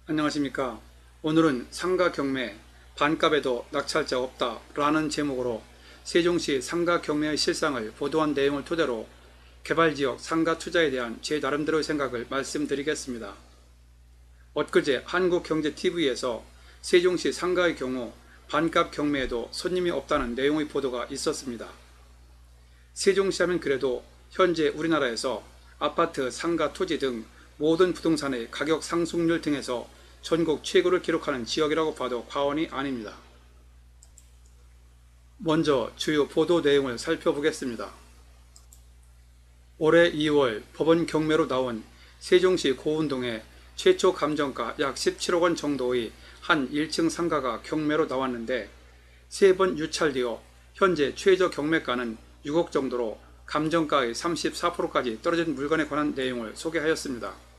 안녕하십니까. 오늘은 상가 경매 반값에도 낙찰자 없다 라는 제목으로 세종시 상가 경매의 실상을 보도한 내용을 토대로 개발지역 상가 투자에 대한 제 나름대로의 생각을 말씀드리겠습니다. 엊그제 한국경제TV에서 세종시 상가의 경우 반값 경매에도 손님이 없다는 내용의 보도가 있었습니다. 세종시 하면 그래도 현재 우리나라에서 아파트, 상가, 토지 등 모든 부동산의 가격 상승률 등에서 전국 최고를 기록하는 지역이라고 봐도 과언이 아닙니다. 먼저 주요 보도 내용을 살펴보겠습니다. 올해 2월 법원 경매로 나온 세종시 고운동의 최초 감정가 약 17억 원 정도의 한 1층 상가가 경매로 나왔는데 3번 유찰되어 현재 최저 경매가는 6억 정도로 감정가의 34%까지 떨어진 물건에 관한 내용을 소개하였습니다.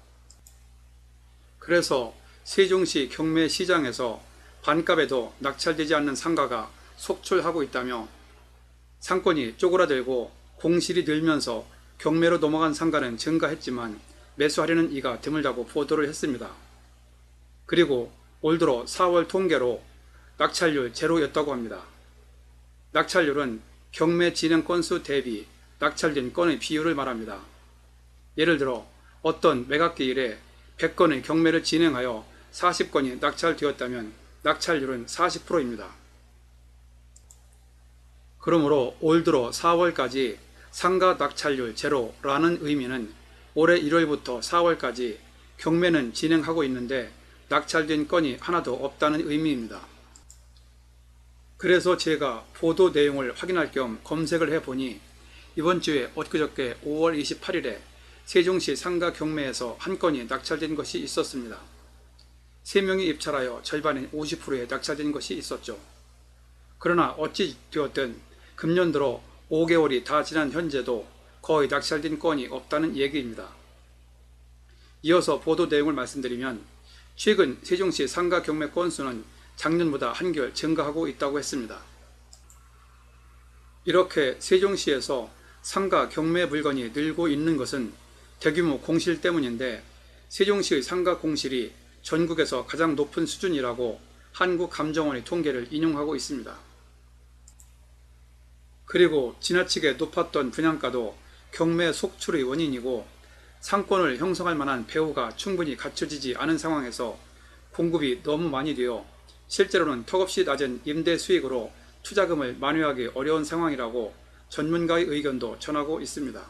그래서 세종시 경매 시장에서 반값에도 낙찰되지 않는 상가가 속출하고 있다며 상권이 쪼그라들고 공실이 늘면서 경매로 넘어간 상가는 증가했지만 매수하려는 이가 드물다고 보도를 했습니다. 그리고 올 들어 4월 통계로 낙찰률 제로였다고 합니다. 낙찰률은 경매 진행 건수 대비 낙찰된 건의 비율을 말합니다. 예를 들어 어떤 매각기 일에 100건의 경매를 진행하여 40건이 낙찰되었다면 낙찰률은 40%입니다. 그러므로 올 들어 4월까지 상가 낙찰률 제로라는 의미는 올해 1월부터 4월까지 경매는 진행하고 있는데 낙찰된 건이 하나도 없다는 의미입니다. 그래서 제가 보도 내용을 확인할 겸 검색을 해보니 이번 주에 엊그저께 5월 28일에 세종시 상가 경매에서 한 건이 낙찰된 것이 있었습니다. 3명이 입찰하여 절반인 50%에 낙찰된 것이 있었죠. 그러나 어찌 되었든 금년 들어 5개월이 다 지난 현재도 거의 낙찰된 건이 없다는 얘기입니다. 이어서 보도 내용을 말씀드리면 최근 세종시 상가 경매 건수는 작년보다 한결 증가하고 있다고 했습니다. 이렇게 세종시에서 상가 경매 물건이 늘고 있는 것은 대규모 공실 때문인데 세종시의 상가 공실이 전국에서 가장 높은 수준이라고 한국감정원의 통계를 인용하고 있습니다. 그리고 지나치게 높았던 분양가도 경매 속출의 원인이고 상권을 형성할 만한 배후가 충분히 갖춰지지 않은 상황에서 공급이 너무 많이 되어 실제로는 턱없이 낮은 임대 수익으로 투자금을 만회하기 어려운 상황이라고 전문가의 의견도 전하고 있습니다.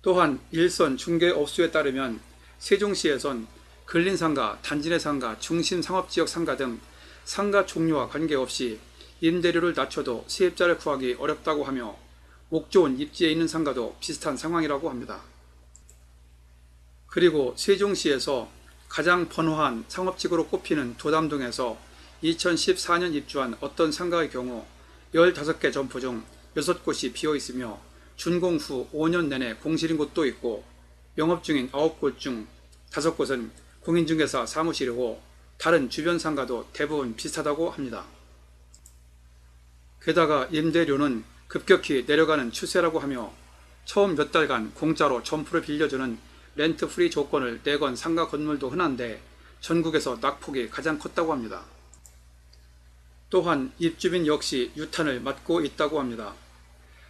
또한 일선 중개업소에 따르면 세종시에선 근린상가, 단지내상가, 중심상업지역 상가 등 상가 종류와 관계없이 임대료를 낮춰도 세입자를 구하기 어렵다고 하며 목 좋은 입지에 있는 상가도 비슷한 상황이라고 합니다. 그리고 세종시에서 가장 번화한 상업지구로 꼽히는 도담동에서 2014년 입주한 어떤 상가의 경우 15개 점포 중 6곳이 비어있으며 준공 후 5년 내내 공실인 곳도 있고 영업 중인 9곳 중 5곳은 공인중개사 사무실이고 다른 주변 상가도 대부분 비슷하다고 합니다. 게다가 임대료는 급격히 내려가는 추세라고 하며 처음 몇 달간 공짜로 점포를 빌려주는 렌트 프리 조건을 내건 상가 건물도 흔한데 전국에서 낙폭이 가장 컸다고 합니다. 또한 입주민 역시 유탄을 맞고 있다고 합니다.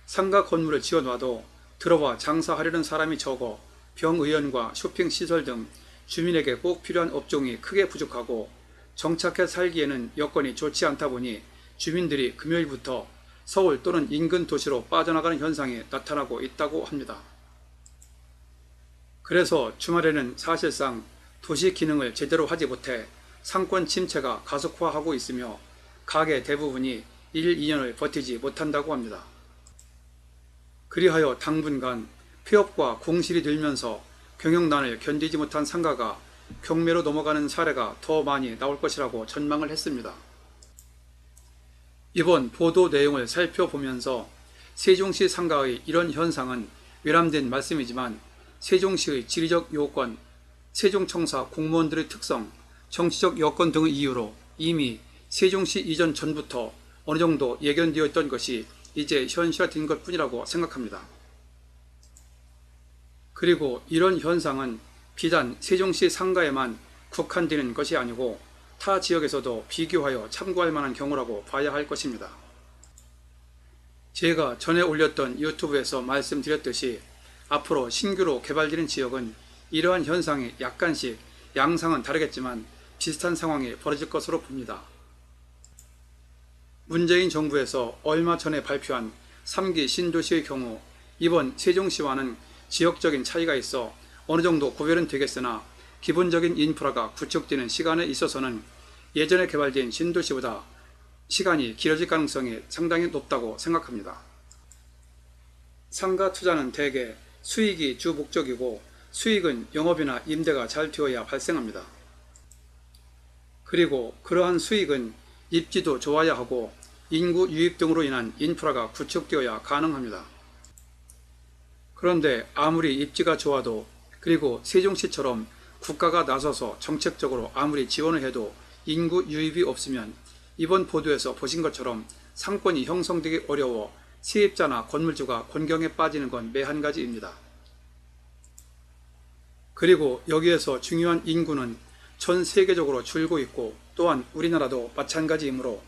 상가 건물을 지어놔도 들어와 장사하려는 사람이 적어 병의원과 쇼핑시설 등 주민에게 꼭 필요한 업종이 크게 부족하고 정착해 살기에는 여건이 좋지 않다 보니 주민들이 금요일부터 서울 또는 인근 도시로 빠져나가는 현상이 나타나고 있다고 합니다. 그래서 주말에는 사실상 도시 기능을 제대로 하지 못해 상권 침체가 가속화하고 있으며 가게 대부분이 1, 2년을 버티지 못한다고 합니다. 그리하여 당분간 폐업과 공실이 늘면서 경영난을 견디지 못한 상가가 경매로 넘어가는 사례가 더 많이 나올 것이라고 전망을 했습니다. 이번 보도 내용을 살펴보면서 세종시 상가의 이런 현상은 외람된 말씀이지만 세종시의 지리적 요건, 세종청사 공무원들의 특성, 정치적 여건 등의 이유로 이미 세종시 이전 전부터 어느 정도 예견되어 있던 것이 이제 현실화된 것뿐이라고 생각합니다. 그리고 이런 현상은 비단 세종시 상가에만 국한되는 것이 아니고 타 지역에서도 비교하여 참고할 만한 경우라고 봐야 할 것입니다. 제가 전에 올렸던 유튜브에서 말씀드렸듯이 앞으로 신규로 개발되는 지역은 이러한 현상이 약간씩 양상은 다르겠지만 비슷한 상황이 벌어질 것으로 봅니다. 문재인 정부에서 얼마 전에 발표한 3기 신도시의 경우 이번 세종시와는 지역적인 차이가 있어 어느 정도 구별은 되겠으나 기본적인 인프라가 구축되는 시간에 있어서는 예전에 개발된 신도시보다 시간이 길어질 가능성이 상당히 높다고 생각합니다. 상가 투자는 대개 수익이 주 목적이고 수익은 영업이나 임대가 잘 되어야 발생합니다. 그리고 그러한 수익은 입지도 좋아야 하고 인구 유입 등으로 인한 인프라가 구축되어야 가능합니다. 그런데 아무리 입지가 좋아도 그리고 세종시처럼 국가가 나서서 정책적으로 아무리 지원을 해도 인구 유입이 없으면 이번 보도에서 보신 것처럼 상권이 형성되기 어려워 세입자나 건물주가 곤경에 빠지는 건 매한가지입니다. 그리고 여기에서 중요한 인구는 전 세계적으로 줄고 있고 또한 우리나라도 마찬가지이므로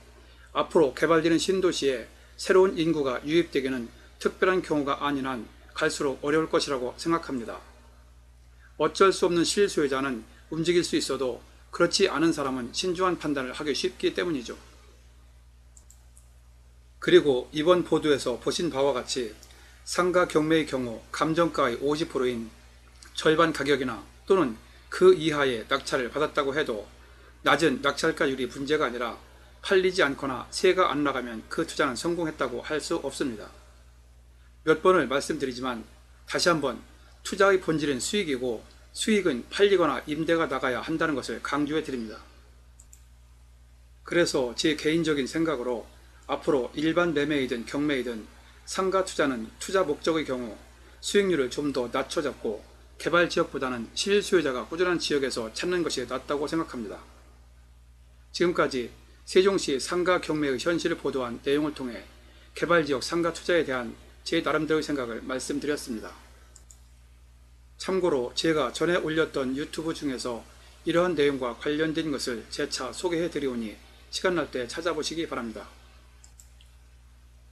앞으로 개발되는 신도시에 새로운 인구가 유입되기는 특별한 경우가 아닌 한 갈수록 어려울 것이라고 생각합니다. 어쩔 수 없는 실소유자는 움직일 수 있어도 그렇지 않은 사람은 신중한 판단을 하기 쉽기 때문이죠. 그리고 이번 보도에서 보신 바와 같이 상가 경매의 경우 감정가의 50%인 절반 가격이나 또는 그 이하의 낙찰을 받았다고 해도 낮은 낙찰가율이 문제가 아니라 팔리지 않거나 세가 안 나가면 그 투자는 성공했다고 할 수 없습니다. 몇 번을 말씀드리지만 다시 한번 투자의 본질은 수익이고 수익은 팔리거나 임대가 나가야 한다는 것을 강조해 드립니다. 그래서 제 개인적인 생각으로 앞으로 일반 매매이든 경매이든 상가 투자는 투자 목적의 경우 수익률을 좀 더 낮춰 잡고 개발 지역보다는 실소유자가 꾸준한 지역에서 찾는 것이 낫다고 생각합니다. 지금까지 세종시 상가 경매의 현실을 보도한 내용을 통해 개발지역 상가 투자에 대한 제 나름대로의 생각을 말씀드렸습니다. 참고로 제가 전에 올렸던 유튜브 중에서 이러한 내용과 관련된 것을 재차 소개해 드리오니 시간 날 때 찾아보시기 바랍니다.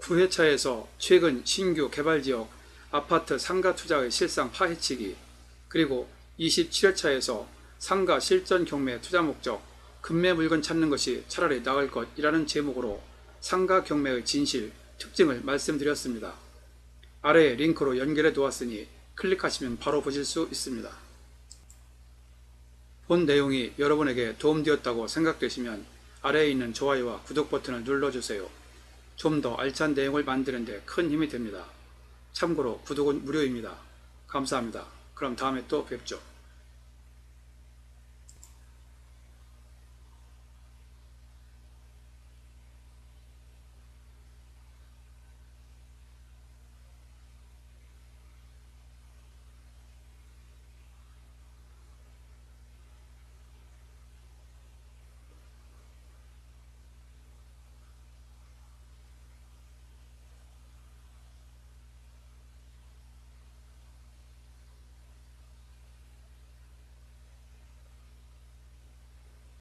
9회차에서 최근 신규 개발지역 아파트 상가 투자의 실상 파헤치기, 그리고 27회차에서 상가 실전 경매 투자 목적 급매 물건 찾는 것이 차라리 나을 것이라는 제목으로 상가 경매의 진실, 특징을 말씀드렸습니다. 아래에 링크로 연결해 두었으니 클릭하시면 바로 보실 수 있습니다. 본 내용이 여러분에게 도움되었다고 생각되시면 아래에 있는 좋아요와 구독 버튼을 눌러주세요. 좀 더 알찬 내용을 만드는 데 큰 힘이 됩니다. 참고로 구독은 무료입니다. 감사합니다. 그럼 다음에 또 뵙죠.